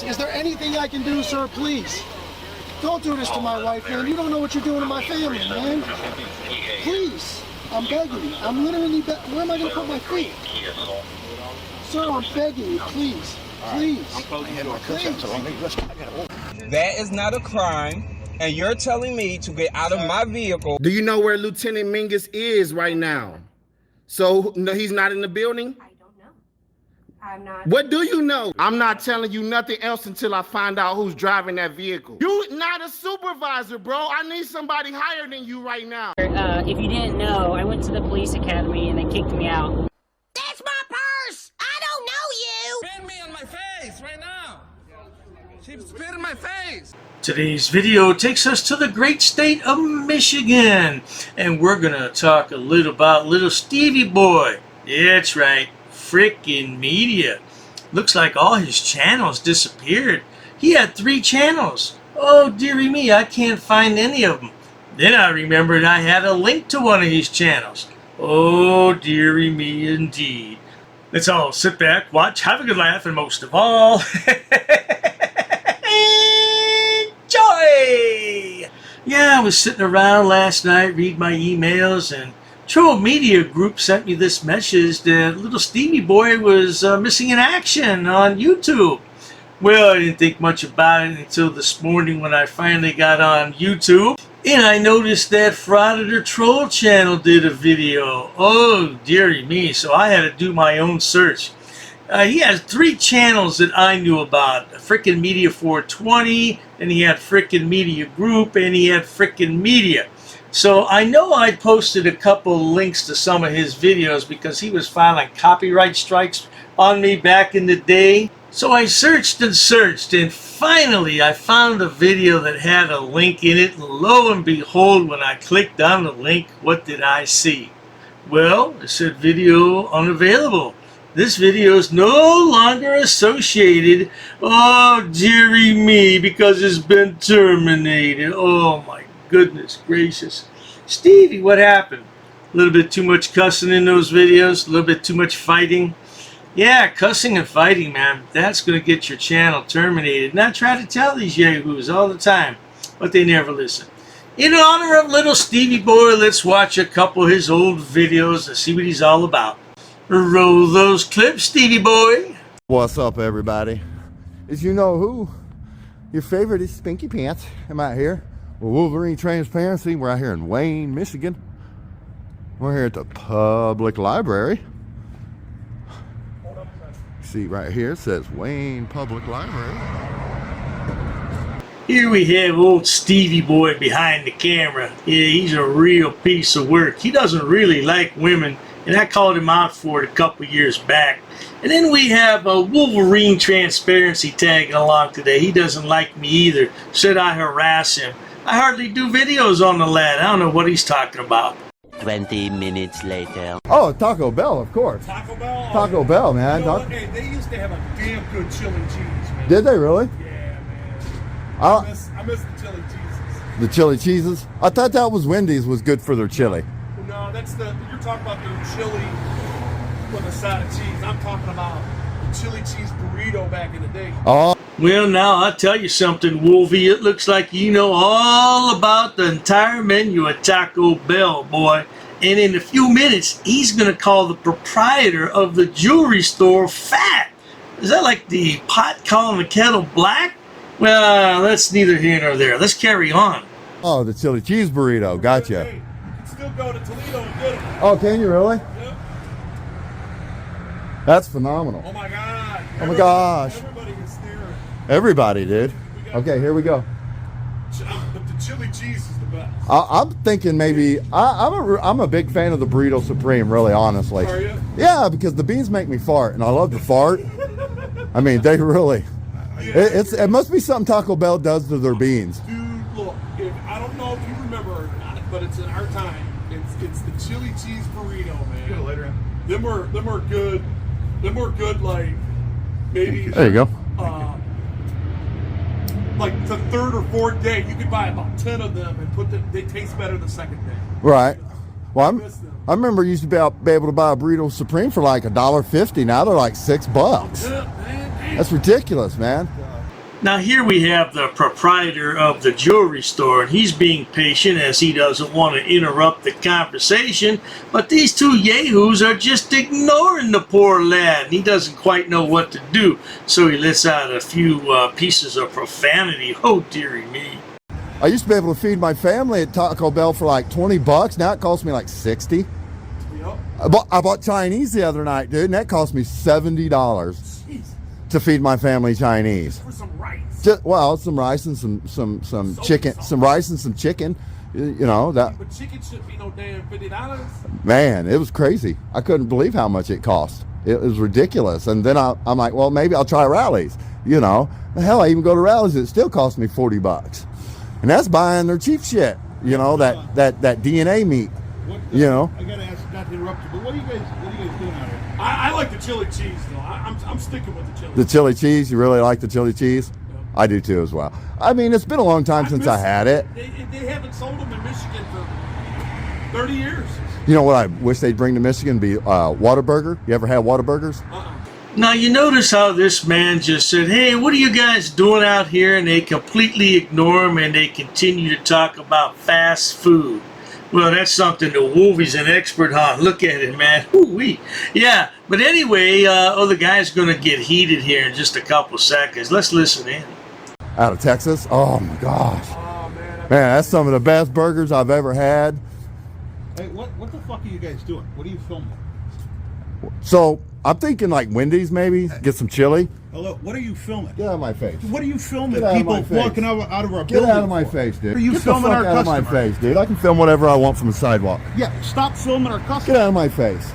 Is there anything I can do, sir? Please. Don't do this to my wife, man. You don't know what you're doing to my family, man. Please. I'm begging you. I'm literally where am I going to put my feet? Sir, I'm begging you. Please. Please. Please. That is not a crime, and you're telling me to get out of my vehicle. Do you know where Lieutenant Mingus is right now? So, no, he's not in the building? I don't know. I'm not. What do you know? I'm not telling you nothing else until I find out who's driving that vehicle. You're not a supervisor, bro. I need somebody higher than you right now. If you didn't know, I went to the police academy and they kicked me out. That's my purse! I don't know you! Spit me on my face right now. She spit in my face. Today's video takes us to the great state of Michigan, and we're gonna talk a little about little Stevie boy. Yeah, that's right, frickin' media. Looks like all his channels disappeared. He had 3 channels. Oh dearie me, I can't find any of them. Then I remembered I had a link to one of his channels. Oh dearie me indeed. Let's all sit back, watch, have a good laugh, and most of all, enjoy! Yeah, I was sitting around last night, reading my emails, and Troll Media Group sent me this message that little Stevie boy was missing in action on YouTube. Well, I didn't think much about it until this morning when I finally got on YouTube, and I noticed that Frauditor Troll channel did a video. Oh, dearie me, so I had to do my own search. He has 3 channels that I knew about. Frickin' Media 420, and he had Frickin' Media Group, and he had Frickin' Media. So I know I posted a couple links to some of his videos because he was filing copyright strikes on me back in the day. So I searched and searched, and finally I found a video that had a link in it. And lo and behold, when I clicked on the link, what did I see? Well, it said video unavailable. This video is no longer associated, oh dearie me, because it's been terminated. Oh my goodness gracious. Stevie, what happened? A little bit too much cussing in those videos, a little bit too much fighting. Yeah, cussing and fighting, man, that's going to get your channel terminated. And I try to tell these yahoos all the time, but they never listen. In honor of little Stevie boy, let's watch a couple of his old videos and see what he's all about. Roll those clips, Stevie boy. What's up, everybody? As you know who, your favorite is Spanky Pants. I'm out here with Wolverine Transparency. We're out here in Wayne, Michigan. We're here at the public library. See right here, it says Wayne Public Library. Here we have old Stevie boy behind the camera. Yeah, he's a real piece of work. He doesn't really like women, and I called him out for it a couple years back. And then we have a Wolverine Transparency tagging along today. He doesn't like me either. Said I harass him. I hardly do videos on the lad. I don't know what he's talking about. 20 minutes later. Oh, Taco Bell, of course. Taco Bell? Taco Bell, man. You know what? Hey, they used to have a damn good chili cheese, man. Did they really? Yeah, man. I miss the chili cheeses. The chili cheeses? I thought that was Wendy's was good for their chili. No, you're talking about the chili with a side of cheese. I'm talking about the chili cheese burrito back in the day. Oh. Well, now, I'll tell you something, Wolvie. It looks like you know all about the entire menu at Taco Bell, boy. And in a few minutes, he's going to call the proprietor of the jewelry store fat. Is that like the pot calling the kettle black? Well, that's neither here nor there. Let's carry on. Oh, the chili cheese burrito. Gotcha. Hey, you can still go to Toledo and get it. Oh, can you really? Yep. That's phenomenal. Oh, my God. Oh, my gosh. Everybody is staring. Everybody did. Okay, here we go. But the chili cheese is the best. I'm thinking maybe I'm a big fan of the burrito supreme, really, honestly. Are you? Yeah, because the beans make me fart, and I love to fart. I mean, they really. It must be something Taco Bell does to their beans. Dude, look, I don't know if you remember or not, but it's in our time. It's the chili cheese burrito, man. Get it later. Them were good. Them were good, like maybe. There you go. Like the 3rd or 4th day, you could buy about 10 of them and they taste better the second day. Right. Well, I remember you used to be able to buy a burrito supreme for like $1.50. Now they're like $6. Yeah, man. That's ridiculous, man. Now here we have the proprietor of the jewelry store, and he's being patient as he doesn't want to interrupt the conversation, but these two yahoos are just ignoring the poor lad, and he doesn't quite know what to do, so he lets out a few pieces of profanity. Oh, dearie me. I used to be able to feed my family at Taco Bell for like 20 bucks. Now it costs me like 60. Yep. I bought Chinese the other night, dude, and that cost me $70 to feed my family Chinese. For some rice. Some rice and some chicken, some rice and some chicken. You know that. But chicken shouldn't be no damn $50. Man, it was crazy. I couldn't believe how much it cost. It was ridiculous. And then I'm like, well, maybe I'll try Rally's. You know, hell, I even go to Rally's. It still cost me 40 bucks, and that's buying their cheap shit. You know, that DNA meat. You know. I gotta ask, not to interrupt you, but what are you guys doing out here? I like the chili cheese though. I'm sticking with the chili. The chili cheese. You really like the chili cheese? I do too as well. I mean, it's been a long time since I had it. They haven't sold them in Michigan for 30 years. You know what I wish they'd bring to Michigan? Be Whataburger. You ever had Whataburgers? Now you notice how this man just said, hey, what are you guys doing out here? And they completely ignore him and they continue to talk about fast food. Well, that's something that Wolvie's an expert on. Look at it, man. Ooh-wee. Yeah, but anyway, the guy's going to get heated here in just a couple seconds. Let's listen in. Out of Texas? Oh, my gosh. Oh, man, that's some of the best burgers I've ever had. Hey, what the fuck are you guys doing? What are you filming? So, I'm thinking like Wendy's maybe. Get some chili. Hello, what are you filming? Get out of my face. What are you filming? Get out People of my face. walking out of our Get building. out of my face, dude. Are you Get filming the fuck our out of my customer? face, dude. I can film whatever I want from the sidewalk. Yeah, stop filming our customer. Get out of my face.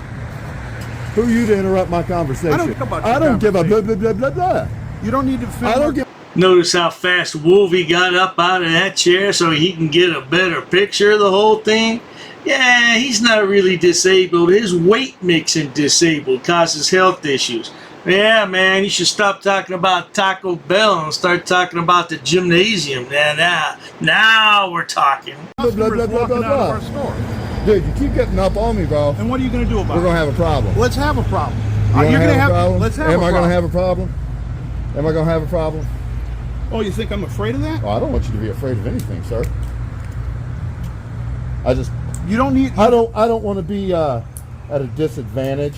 Who are you to interrupt my conversation? I don't care about your I don't give a blah, conversation. blah, blah, blah, blah. You don't need to film. I don't give. Notice how fast Wolvie got up out of that chair so he can get a better picture of the whole thing. Yeah, he's not really disabled. His weight makes him disabled, causes health issues. Yeah, man, you should stop talking about Taco Bell and start talking about the gymnasium. Now we're talking. Blah, blah, blah, blah, blah, Walking out of our blah. store. Dude, you keep getting up on me, bro. And what are you going to do about We're it? gonna have a problem. Let's have a problem. You're gonna have a problem? Let's have a Am I problem. gonna have a problem? Am I gonna have a problem? Oh, you think I'm afraid of that? Oh, I don't want you to be afraid of anything, sir. You don't need. I don't want to be at a disadvantage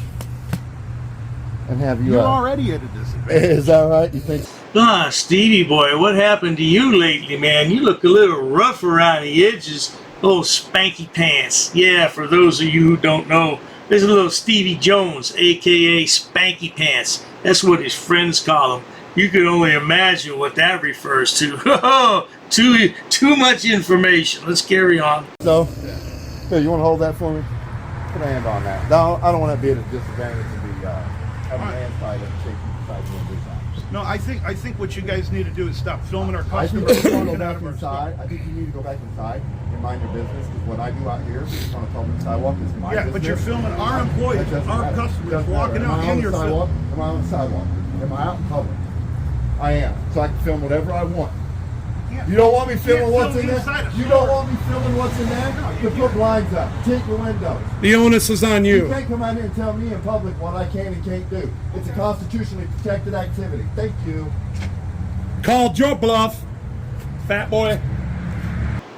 and have you. You're already at a disadvantage. Is that right? You think? Ah, Stevie boy, what happened to you lately, man? You look a little rough around the edges. Oh, Spanky pants. Yeah, for those of you who don't know, there's a little Stevie Jones, aka Spanky pants. That's what his friends call him. You can only imagine what that refers to. Too much information. Let's carry on. So, here, you want to hold that for me? Put a hand on that. No, I don't want to be at a disadvantage to be have a hand fight and shake you beside you and do something. No, I think what you guys need to do is stop filming our I think customers. you need to go walking out back of our inside. store. I think you need to go back inside and mind your business. Because what I do out here is on a public sidewalk is my business. Yeah, but you're filming our employees, That doesn't our matter. customers Doesn't walking matter. out, Am I on and the you're sidewalk? filming. Am I on the sidewalk? Am I out in public? I am. So I can film whatever I want. You don't want me filming what's in there? You don't want me filming what's in there? You put blinds up. Take your windows. The onus is on You you. can't come out here and tell me in public what I can and can't do. It's a constitutionally protected activity. Thank you. Called your bluff, fat boy.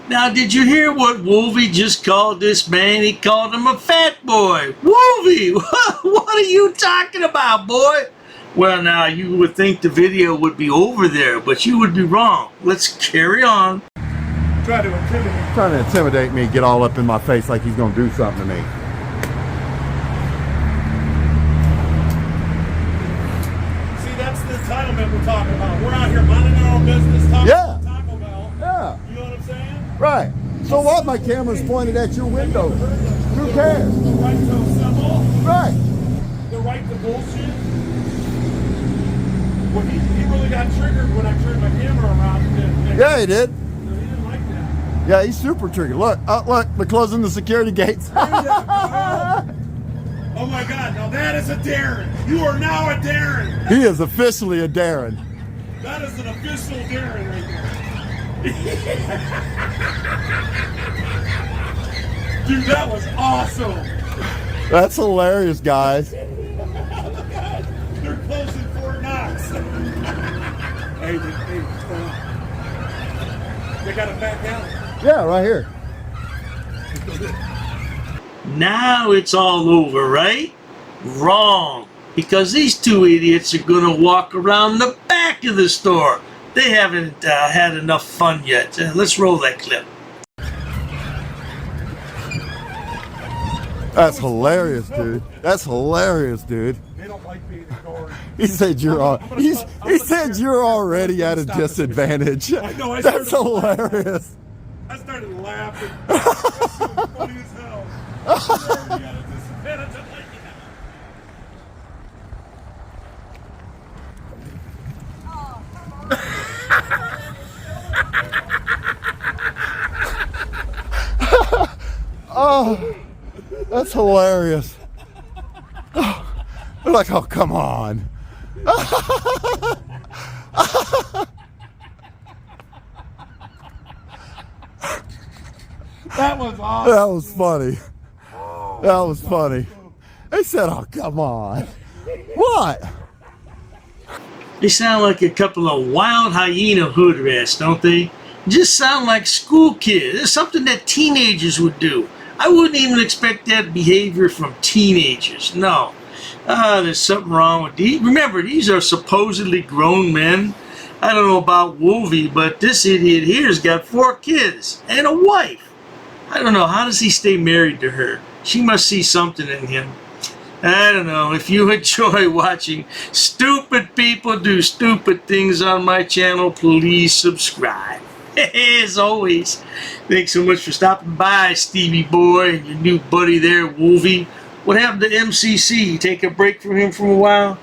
Now, did you hear what Wolvie just called this man? He called him a fat boy. Wolvie, what are you talking about, boy? Well, now, you would think the video would be over there, but you would be wrong. Let's carry on. Try to intimidate. Trying to intimidate me, get all up in my face like he's going to do something to me. See, that's the entitlement we're talking about. We're out here minding our own business, talking Yeah. about Taco Bell. Yeah, You know what I'm saying? right. So what? My camera's pointed at your window. Who cares? The right to assemble, Right. the right to bullshit. Well, he really got triggered when I turned my camera around. And Yeah, he did. he didn't like that. Yeah, he's super triggered. Look, look, they're closing the security gates. There you go. Oh my God, now that is a Darren. You are now a Darren. He is officially a Darren. That is an official Darren right there. Dude, that was awesome. That's hilarious, guys. They're closing Fort Knox. Hey, They got a back alley. Yeah, right here. Now it's all over, right? Wrong. Because these two idiots are going to walk around the back of the store. They haven't had enough fun yet. Let's roll that clip. That's hilarious, dude. That's hilarious, dude. They don't like being ignored. He said you're he said you're already at a disadvantage. I know, That's hilarious. I started laughing. That's funny as hell. You're already at a disadvantage. I'm like, Oh, that's hilarious. Oh, they're like, oh, come on. that was awesome. That was funny. That was funny. They said, oh, come on. What? They sound like a couple of wild hyena hood rats, don't they? Just sound like school kids. It's something that teenagers would do. I wouldn't even expect that behavior from teenagers. No. There's something wrong with these. Remember, these are supposedly grown men. I don't know about Wolvie, but this idiot here's got 4 kids and a wife. I don't know. How does he stay married to her? She must see something in him. I don't know. If you enjoy watching stupid people do stupid things on my channel, please subscribe. As always, thanks so much for stopping by, Stevie boy, and your new buddy there, Wolvie. What happened to MCC? You take a break from him for a while?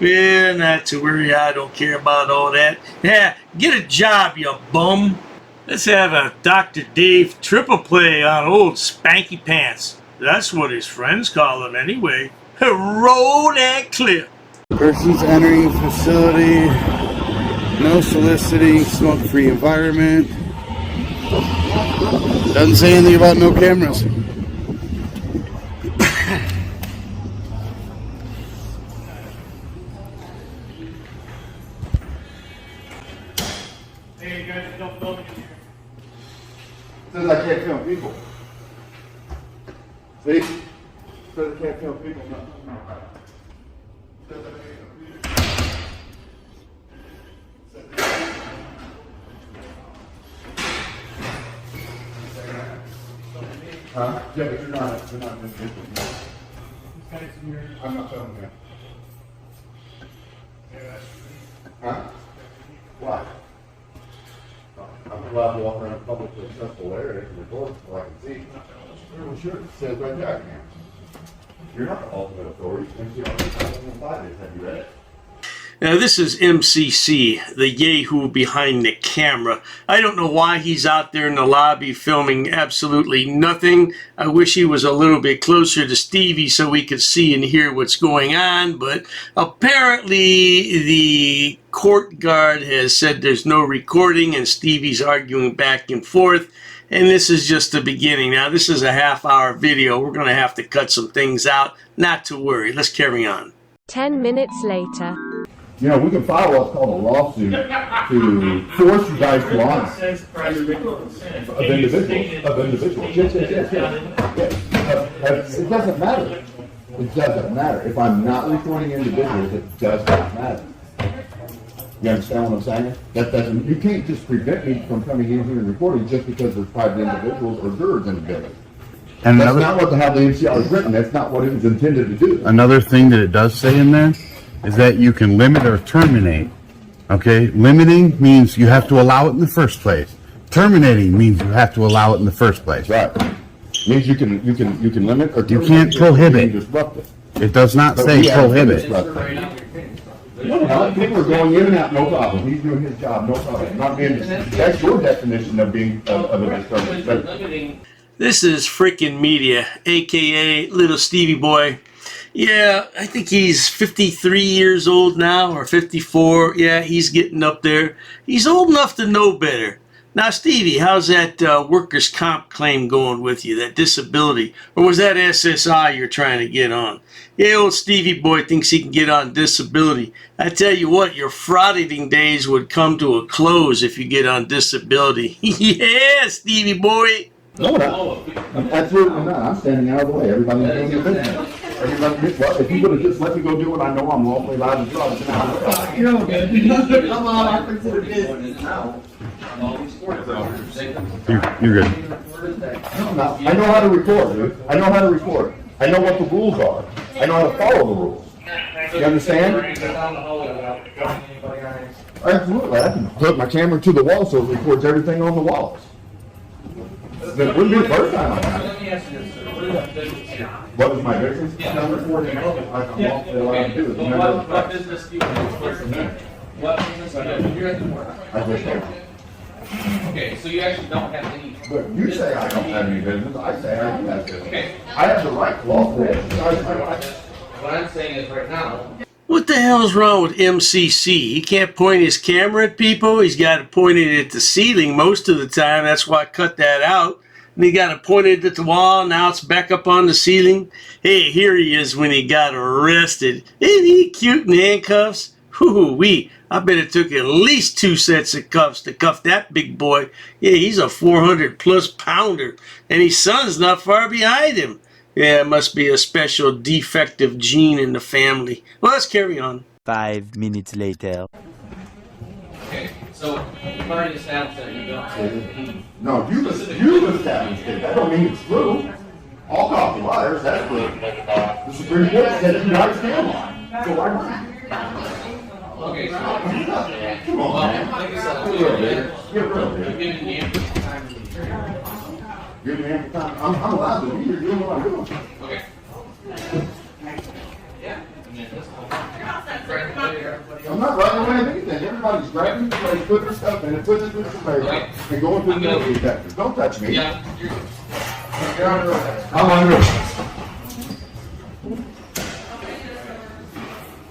Yeah, not to worry. I don't care about all that. Yeah, get a job, you bum. Let's have a Dr. Dave triple play on old Spanky Pants. That's what his friends call him anyway. Roll that clip. Persons entering facility. No soliciting. Smoke-free environment. Doesn't say anything about no cameras. Hey, you guys, don't film me. Says I can't film people. See? Says I can't film people. No. Huh? Yeah, but you're not individual. I'm not filming you. Huh? Why? I'm allowed to walk around a publicly accessible area and record so I can see. Well, sure. It says right there I can. You're not the ultimate authority. Have you read it? Now this is MCC, the yahoo behind the camera. I don't know why he's out there in the lobby filming absolutely nothing. I wish he was a little bit closer to Stevie so we could see and hear what's going on, but apparently the court guard has said there's no recording and Stevie's arguing back and forth, and this is just the beginning. Now this is a half-hour video. We're going to have to cut some things out. Not to worry. Let's carry on. 10 minutes later. You know, we can file what's called a lawsuit to force you guys to honor of individuals. Yes. It doesn't matter. It doesn't matter. If I'm not recording individuals, it does not matter. You understand what I'm saying? That doesn't. You can't just prevent me from coming in here and recording just because there's private individuals or jurors in the building. And that's not what how the MCR is written. That's not what it was intended to do. Another thing that it does say in there is that you can limit or terminate. Okay, limiting means you have to allow it in the first place. Terminating means you have to allow it in the first place. Right. Means you can limit or you can't prohibit. Disrupt it. It does not say prohibit. No, people are going in and out, no problem. He's doing his job, no problem. Not being. That's your definition of being of a disturbance. This is freaking media, aka Little Stevie Boy. Yeah, I think he's 53 years old now, or 54. Yeah, he's getting up there. He's old enough to know better. Now, Stevie, how's that workers' comp claim going with you, that disability? Or was that SSI you're trying to get on? Yeah, old Stevie boy thinks he can get on disability. I tell you what, your frauditing days would come to a close if you get on disability. Yeah, Stevie boy. No, absolutely not. I'm standing out of the way. Everybody's doing their business. Well, if you would have just let me go do what I know I'm lawfully allowed to do, I would have been out of the way. Come on, I consider business now. You're good. No, I know how to record, dude. I know how to record. I know what the rules are. I know how to follow the rules. You understand? Absolutely. I can put my camera to the wall so it records everything on the walls. It wouldn't be the first time I've done it. What is my business? Number 40. I'm lawfully allowed to do it. What business do you do? What business do you do? I just don't. Okay, so you actually don't have any. But you say I don't have any business. I say I do have business. Okay. I have the right to lawfully exercise my rights. What I'm saying is right now. What the hell's wrong with MCC? He can't point his camera at people. He's got to point it at the ceiling most of the time. That's why I cut that out. And he got to point it at the wall. Now it's back up on the ceiling. Hey, here he is when he got arrested. Isn't he cute in handcuffs? Hoo-wee. I bet it took at least 2 sets of cuffs to cuff that big boy. Yeah, he's a 400-plus pounder. And his son's not far behind him. Yeah, it must be a special defective gene in the family. Well, let's carry on. 5 minutes later. Okay, so you've already established that you don't. No, you established it. That don't mean it's true. All copy liars, that's true. The Supreme Court said it, you understand why. So I Okay, so. come on, man. Like I said, Get real, dude. Get real, you're dude. giving the ample time to be here. Give me ample time. I'm allowed to be here doing what I'm doing. Okay. Yeah. I'm not running away with anything. Everybody's grabbing the place, putting their stuff in it, putting it through the conveyor, and going through the metal detectors. Don't touch me. Yeah, you're on the road. I'm on risk.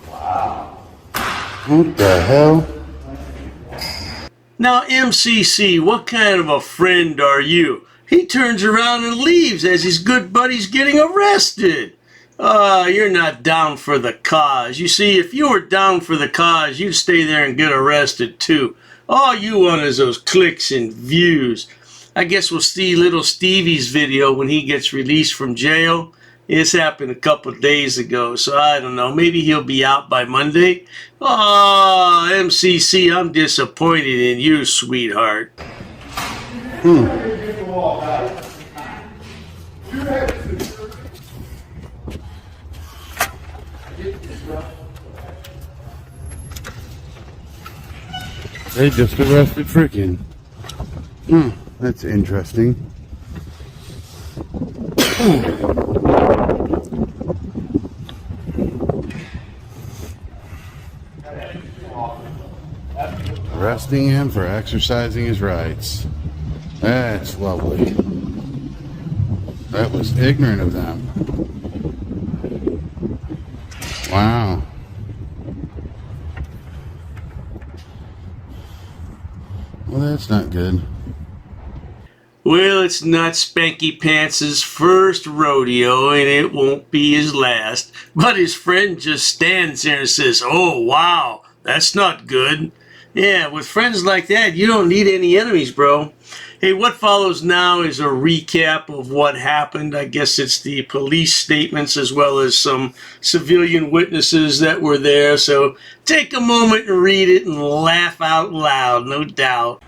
Wow. What the hell? Now, MCC, what kind of a friend are you? He turns around and leaves as his good buddy's getting arrested. You're not down for the cause. You see, if you were down for the cause, you'd stay there and get arrested too. All you want is those clicks and views. I guess we'll see little Stevie's video when he gets released from jail. This happened a couple of days ago, so I don't know. Maybe he'll be out by Monday. Oh, MCC, I'm disappointed in you, sweetheart. They just arrested frickin'. That's interesting. Arresting him for exercising his rights. That's lovely. That was ignorant of them. Wow. Well, that's not good. Well, it's not Spanky Pants' first rodeo, and it won't be his last. But his friend just stands there and says, "Oh, wow, that's not good." Yeah, with friends like that, you don't need any enemies, bro. Hey, what follows now is a recap of what happened. I guess it's the police statements as well as some civilian witnesses that were there. So take a moment and read it and laugh out loud, no doubt.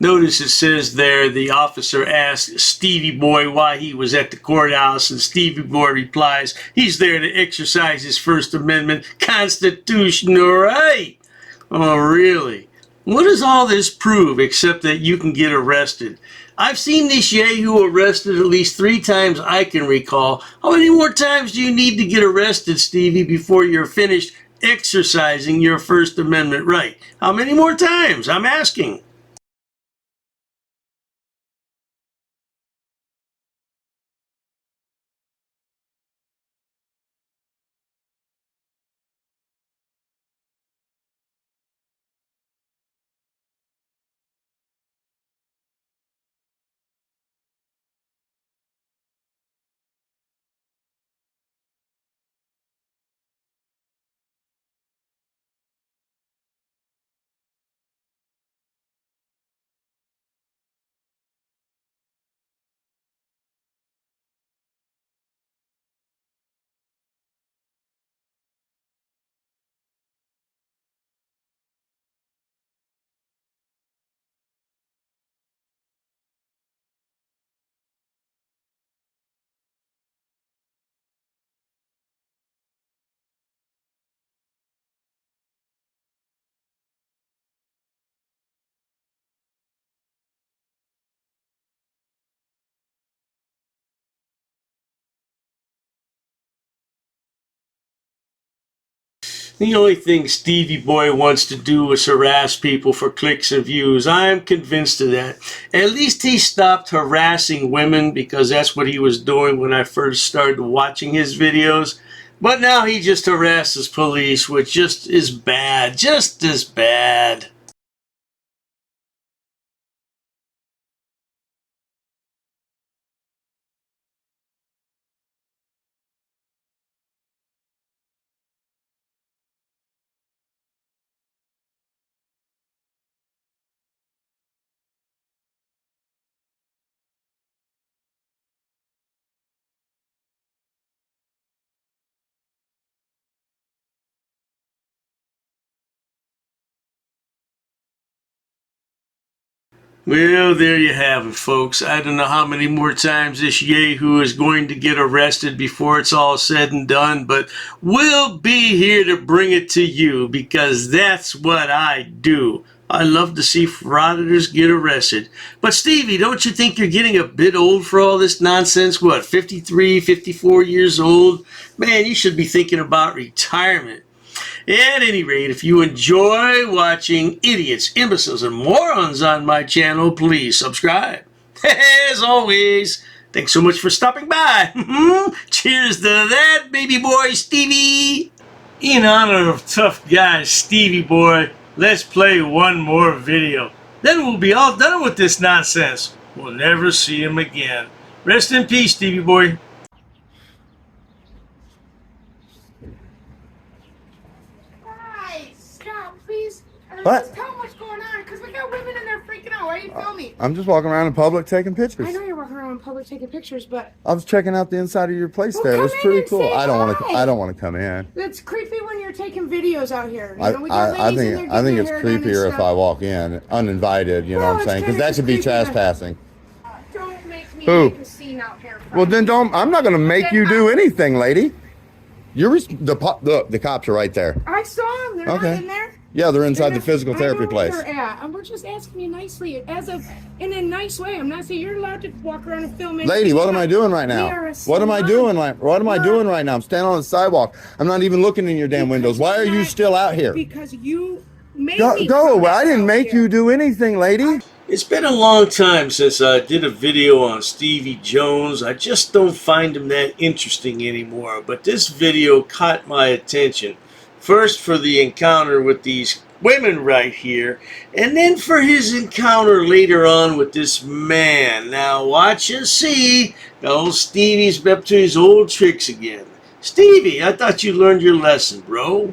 Notice it says there, the officer asked Stevie Boy why he was at the courthouse, and Stevie Boy replies, he's there to exercise his First Amendment constitutional right. Oh, really? What does all this prove except that you can get arrested? I've seen this yahoo arrested at least 3 times I can recall. How many more times do you need to get arrested, Stevie, before you're finished exercising your First Amendment right? How many more times? I'm asking. The only thing Stevie Boy wants to do is harass people for clicks and views. I'm convinced of that. At least he stopped harassing women, because that's what he was doing when I first started watching his videos. But now he just harasses police, which just is bad. Just as bad. Well, there you have it, folks. I don't know how many more times this yahoo is going to get arrested before it's all said and done, but we'll be here to bring it to you, because that's what I do. I love to see frauditors get arrested. But Stevie, don't you think you're getting a bit old for all this nonsense? What, 53, 54 years old? Man, you should be thinking about retirement. At any rate, if you enjoy watching idiots, imbeciles, and morons on my channel, please subscribe. As always, thanks so much for stopping by. Cheers to that, baby boy Stevie. In honor of tough guy Stevie Boy, let's play one more video. Then we'll be all done with this nonsense. We'll never see him again. Rest in peace, Stevie Boy. What? Just tell them what's going on, because we got women in there freaking out. Why are you filming? I'm just walking around in public taking pictures. I know you're walking around in public taking pictures, but I was checking out the inside of your place well, there. It was pretty and cool. say I don't want to. hi. I don't want to come in. It's creepy when you're taking videos out here. You know, we I got ladies in think there I think getting it's their hair done and creepier if stuff. I walk in uninvited. You know Well, what I'm saying? Because it's that could be creepy to- trespassing. Don't make me Who? make a scene out here. Well, then don't. I'm not going to make you do anything, lady. The cops are right there. I saw them. They're Okay. not in there. Yeah, they're inside the not- physical I therapy know where place. they're at. And we're just asking you nicely, in a nice way. I'm not saying you're allowed to walk around and film it. Lady, what am I doing right We now? are a What am I salon. doing? What am I doing right now? I'm standing on the sidewalk. I'm not even looking in your damn windows. Why are you still out here? Because you made Go me away. come I didn't out make here. you do anything, lady. It's been a long time since I did a video on Stevie Jones. I just don't find him that interesting anymore. But this video caught my attention. First for the encounter with these women right here, and then for his encounter later on with this man. Now watch and see. Old Stevie's up to his old tricks again. Stevie, I thought you learned your lesson, bro.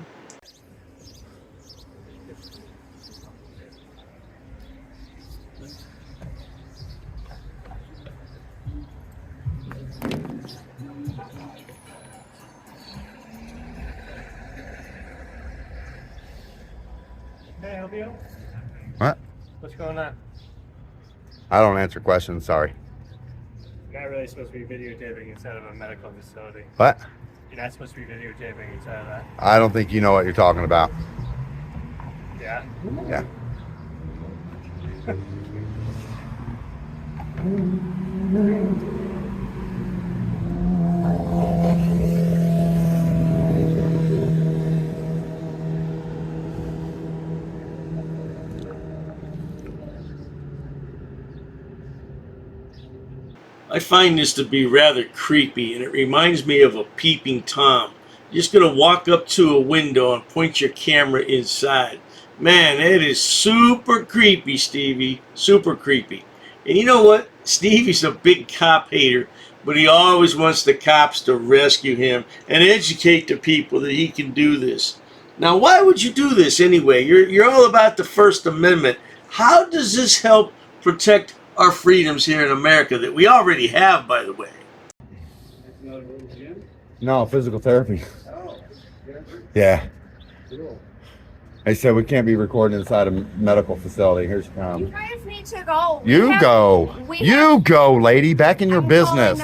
Can I help you? What? What's going on? I don't answer questions, sorry. You're not really supposed to be videotaping inside of a medical facility. What? You're not supposed to be videotaping inside of that. I don't think you know what you're talking about. Yeah? Yeah. I find this to be rather creepy, and it reminds me of a peeping Tom. You're just going to walk up to a window and point your camera inside. Man, it is super creepy, Stevie. Super creepy. And you know what? Stevie's a big cop hater, but he always wants the cops to rescue him and educate the people that he can do this. Now, why would you do this anyway? You're all about the First Amendment. How does this help protect our freedoms here in America that we already have, by the way? No, physical therapy. Yeah. They said we can't be recording inside a medical facility. Here's You guys need to go. You go, lady. Back in your business.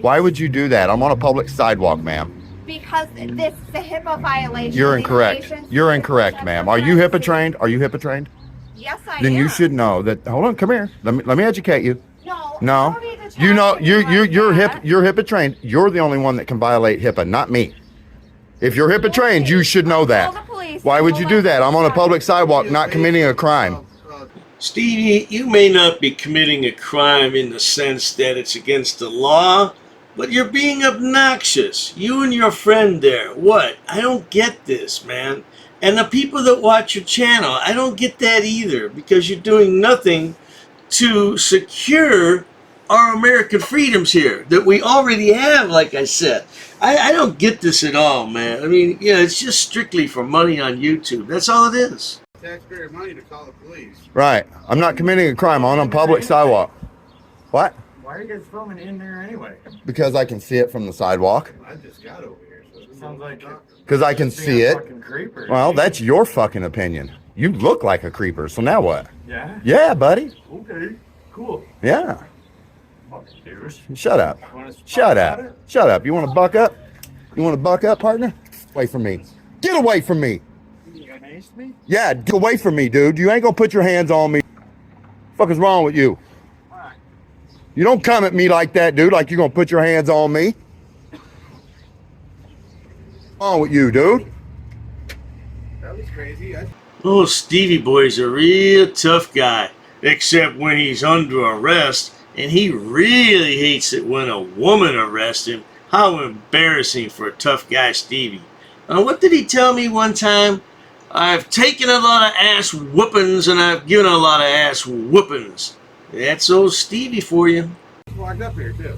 Why would you do that? I'm on a public sidewalk, ma'am. Because this is a HIPAA violation. You're incorrect. You're incorrect, ma'am. Are you HIPAA trained? Are you HIPAA trained? Yes, I am. Then you should know that. Hold on, come here. Let me educate you. No. You know, you're HIPAA trained. You're the only one that can violate HIPAA, not me. If you're HIPAA trained, you should know that. Why would you do that? I'm on a public sidewalk, not committing a crime. Stevie, you may not be committing a crime in the sense that it's against the law, but you're being obnoxious. You and your friend there. What? I don't get this, man. And the people that watch your channel, I don't get that either, because you're doing nothing to secure our American freedoms here that we already have, like I said. I don't get this at all, man. I mean, yeah, it's just strictly for money on YouTube. That's all it is. Taxpayer money to call the police. Right. I'm not committing a crime. I'm on a public sidewalk. What? Why are you guys filming in there anyway? Because I can see it from the sidewalk. I just got over here. So Sounds like Because I can see it. creeper. Well, that's your fucking opinion. You look like a creeper, so now what? Yeah? Yeah, buddy. Okay, cool. Yeah. Fucking dudes. Shut up. Wanna Shut talk up. about it? Shut up. You want to buck up? You want to buck up, partner? Away from me. Get away from me. You amazed me? Yeah, get away from me, dude. You ain't gonna put your hands on me. Fuck is wrong with you? You don't come at me like that, dude, like you're gonna put your hands on me. What's wrong with you, dude? that was crazy. Oh, Stevie Boy's a real tough guy, except when he's under arrest, and he really hates it when a woman arrests him. How embarrassing for a tough guy, Stevie. What did he tell me one time? I've taken a lot of ass whoopings, and I've given a lot of ass whoopings. That's old Stevie for you. Walked up here too.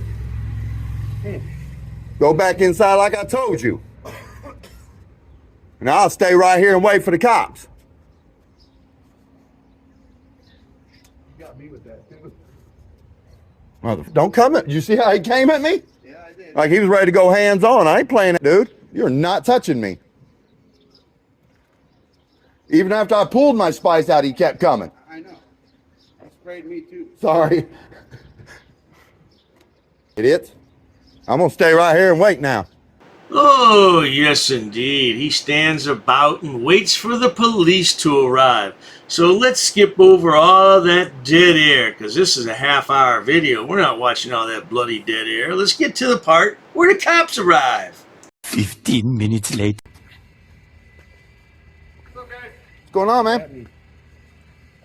Go back inside like I told you. And I'll stay right here and wait for the cops. You got me with that too. Don't come at, you see how he came at me? Yeah, I did. Like he was ready to go hands on. I ain't playing it, dude. You're not touching me. Even after I pulled my spice out, he kept coming. I know. He sprayed me too. Sorry. Idiot. I'm gonna stay right here and wait now. Oh, yes, indeed. He stands about and waits for the police to arrive. So let's skip over all that dead air, because this is a half-hour video. We're not watching all that bloody dead air. Let's get to the part where the cops arrive. 15 minutes later. What's up, guys? What's going on, man?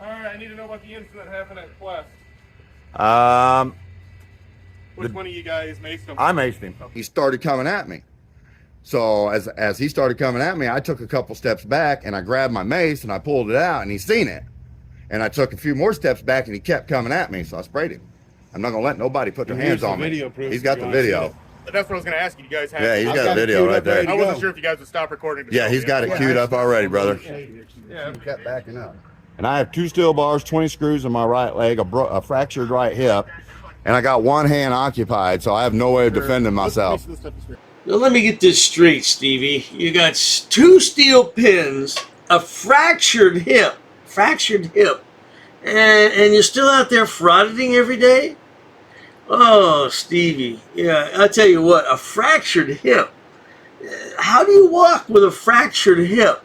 Alright, I need to know about the incident that happened at Quest. Which one of you guys maced him? I maced him. He started coming at me. So as he started coming at me, I took a couple steps back and I grabbed my mace and I pulled it out and he seen it. And I took a few more steps back and he kept coming at me, so I sprayed him. I'm not gonna let nobody put their hands on me. He's got the video. That's what I was going to ask you. You guys have Yeah, he's got a video right there. I wasn't sure if you guys would stop recording. Yeah, he's got it queued up already, brother. Yeah, You kept backing up. And I have 2 steel bars, 20 screws in my right leg, a fractured right hip, and I got one hand occupied, so I have no way of defending myself. Now, let me get this straight, Stevie. You got 2 steel pins, a fractured hip, And you're still out there frauditing every day? Oh, Stevie. Yeah, I'll tell you what, a fractured hip. How do you walk with a fractured hip?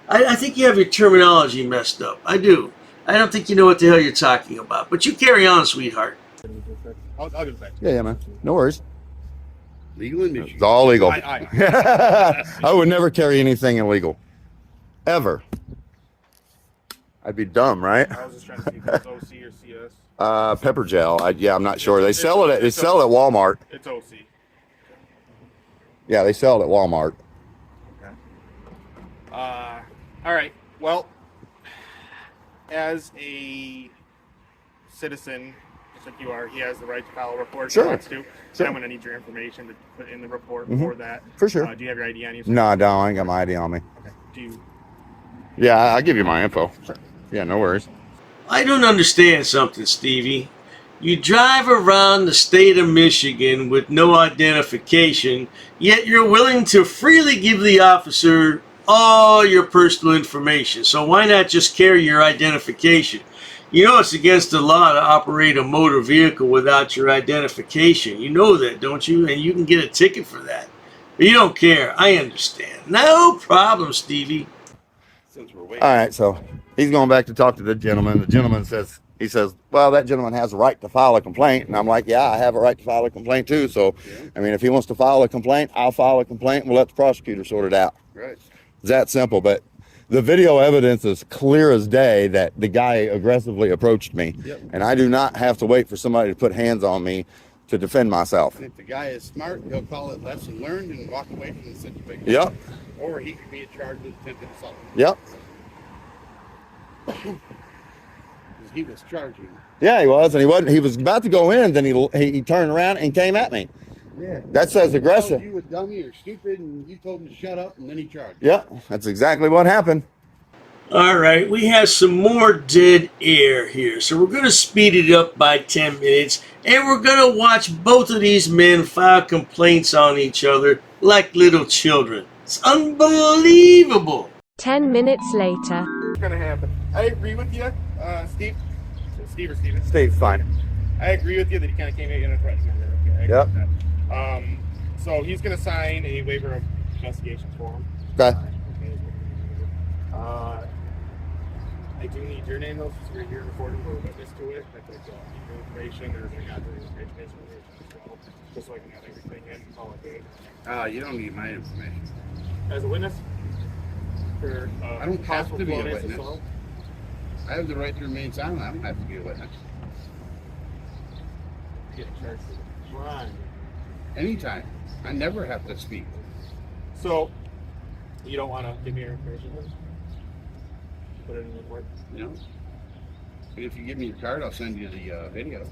I think you have your terminology messed up. I do. I don't think you know what the hell you're talking about. But you carry on, sweetheart. I'll do that. Yeah, man. No worries. Legal in Michigan. It's all legal. Aye. I would never carry anything illegal. Ever. I'd be dumb, right? I was just trying to see if it's OC or CS. Pepper gel. I'm not sure. They sell it at Walmart. It's OC. Yeah, they sell it at Walmart. Okay. All right. Well, as a citizen, just like you are, he has the right to file a report Sure. if he wants to. Sure. I'm going to need your information to put in the report Mhm. for that. For sure. Do you have your ID on you? No, I don't. I ain't got my ID on me. Okay. Do you? Yeah, I'll give you my info. Sure. Yeah, no worries. I don't understand something, Stevie. You drive around the state of Michigan with no identification, yet you're willing to freely give the officer all your personal information. So why not just carry your identification? You know it's against the law to operate a motor vehicle without your identification. You know that, don't you? And you can get a ticket for that. But you don't care. I understand. No problem, Stevie. Since we're waiting. All right, so he's going back to talk to the gentleman. The gentleman says, well, that gentleman has a right to file a complaint. And I'm like, yeah, I have a right to file a complaint too. So, I mean, if he wants to file a complaint, I'll file a complaint. We'll let the prosecutor sort it out. Right. It's that simple. But the video evidence is clear as day that the guy aggressively approached me. Yep. And I do not have to wait for somebody to put hands on me to defend myself. And if the guy is smart, he'll call it lesson learned and walk away from the situation. Yep. Or he could be charged with attempted assault. Yep. Because he was charging. Yeah, he was. And he was about to go in, then he turned around and came at me. Yeah. That says aggressive. You were dummy or stupid, and you told him to shut up, and then he charged. Yep, that's exactly what happened. All right, we have some more dead air here. So we're going to speed it up by 10 minutes. And we're going to watch both of these men file complaints on each other like little children. It's unbelievable. 10 minutes later. What's going to happen? I agree with you, Steve. Steve or Steven? Steve's fine. I agree with you that he kind of came at you in a threatening manner. Okay, I agree Yep. with that. So he's going to sign a waiver of investigations for him. Okay. I do need your name though, since you're here recording for a witness to it. I think your information or if I got your information as well, just so I can have everything in and call it good. You don't need my information. As a witness? For, I don't have to be a possible witness. assault? I have the right to remain silent. I don't have to be a witness. Get charged with a crime. Anytime. I never have to speak. So, you don't want to give me your information then? Put it in the report? You know? And if you give me your card, I'll send you the video.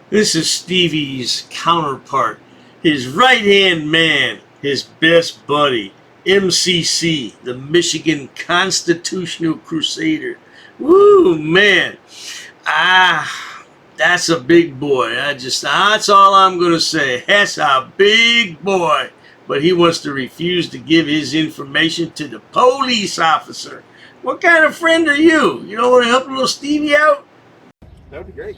This is Stevie's counterpart, his right-hand man, his best buddy, MCC, the Michigan Constitutional Crusader. Woo, man. That's a big boy. That's all I'm going to say. That's a big boy. But he wants to refuse to give his information to the police officer. What kind of friend are you? You don't want to help little Stevie out? That would be great.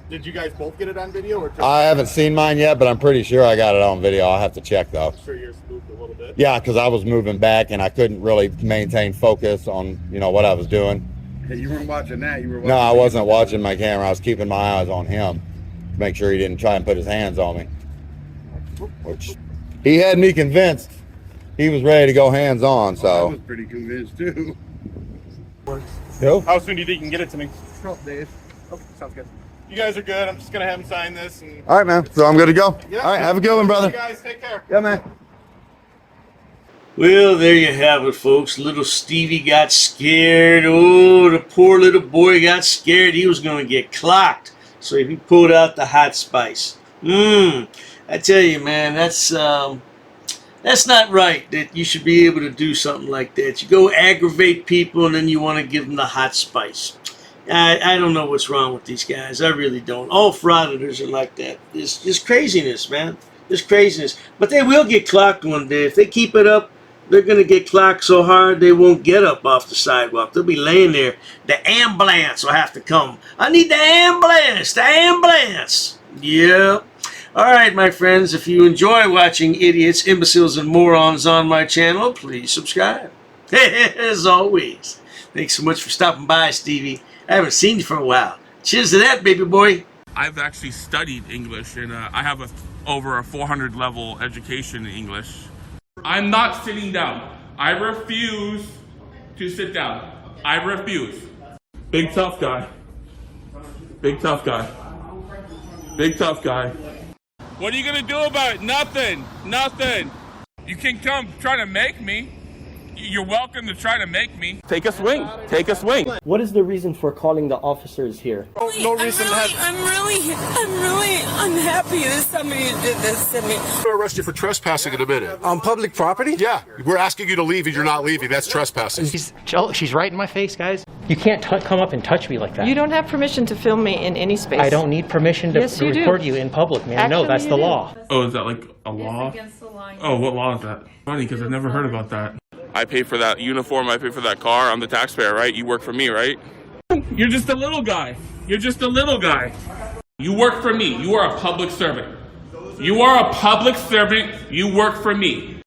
Did you guys both get it on video? Or I haven't seen mine yet, but I'm pretty sure I got it on video. I'll have to check though. I'm sure yours moved a little bit. Yeah, because I was moving back and I couldn't really maintain focus on, what I was doing. Hey, you weren't watching that. You were watching No, I wasn't watching my camera. I was keeping my eyes on him to make sure he didn't try and put his hands on me. Which he had me convinced he was ready to go hands on, I so. was pretty convinced too. Who? How soon do you think you can get it to me? 12 days. Okay, sounds good. You guys are good. I'm just going to have him sign this. And All right, man. So I'm good to go. Yeah. All right, have a good one, brother. You guys, take care. Yeah, man. Well, there you have it, folks. Little Stevie got scared. Oh, the poor little boy got scared. He was going to get clocked. So he pulled out the hot spice. I tell you, man, that's not right that you should be able to do something like that. You go aggravate people and then you want to give them the hot spice. I don't know what's wrong with these guys. I really don't. All frauditors are like that. It's just craziness, man. Just craziness. But they will get clocked one day. If they keep it up, they're going to get clocked so hard they won't get up off the sidewalk. They'll be laying there. The ambulance will have to come. I need the ambulance. The ambulance. Yep. All right, my friends. If you enjoy watching idiots, imbeciles, and morons on my channel, please subscribe. As always. Thanks so much for stopping by, Stevie. I haven't seen you for a while. Cheers to that, baby boy. I've actually studied English, and I have over a 400 level education in English. I'm not sitting down. I refuse to sit down. I refuse. Big tough guy. Big tough guy. Big tough guy. What are you gonna do about it? Nothing. Nothing. You can come try to make me. You're welcome to try to make me. Take a swing. Take a swing. What is the reason for calling the officers here? No reason. I'm really unhappy that somebody did this to me. I'm going to arrest you for trespassing in a minute. On public property? Yeah. We're asking you to leave and you're not leaving. That's trespassing. She's right in my face, guys. You can't come up and touch me like that. You don't have permission to film me in any space. I don't need permission to Yes, you record do. you in public, man. Actually, No, that's you the do. law. Oh, is that like a law? It's against the law. Oh, what law is that? Funny, because I've never heard about that. I pay for that uniform, I pay for that car, I'm the taxpayer, right? You work for me, right? You're just a little guy. You're just a little guy. You work for me. You are a public servant. You are a public servant. You work for me.